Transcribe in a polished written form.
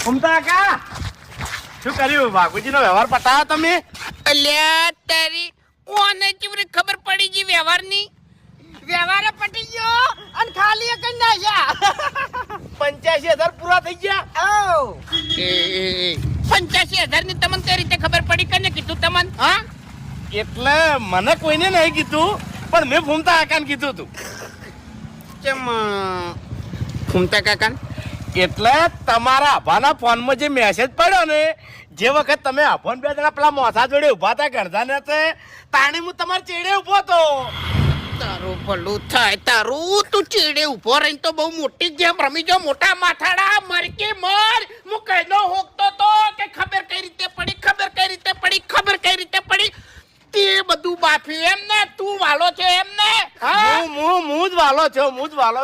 ઘૂમતા કા શું કર્યું બાપુજીનો વ્યવહાર પતાવ્યો તમે? અલ્યા તારી ઓને ચીવરી ખબર પડી ગઈ વ્યવહારની. વ્યવહાર પટી ગયો અને ખાલી એક જ નાખ્યા 85,000 પૂરા થઈ ગયા. ઓ 85,000 ની તમને કઈ રીતે ખબર પડી? કને કીધું તમને? હા એટલે મને કોઈને નહીં કીધું, પણ મેં ઘૂમતા કાકાને કીધું તું. કેમ ઘૂમતા કાકા? એટલે તમારા આભાના ફોનમાં જે મેસેજ પડ્યો ને, જે વખત તમે આભાન બે જણા પેલા મોસા જોડે ઉભા હતા ગરજાને તે તાણી હું તમારા ચેડે ઉભો હતો. તારું ભલું થાય તારું. તું ચેડે ઉભો રહીને તો બહુ મોટી ગેમ રમી જો. મોટા માથાડા મર કે મર. હું કઈનો હોકતો તો કે ખબર કઈ રીતે પડી, ખબર કઈ રીતે પડી, ખબર કઈ રીતે પડી. તે બધું બાફ્યું એમ ને? તું વાલો છે એમ ને? હું જ વાલો છો, હું જ વાલો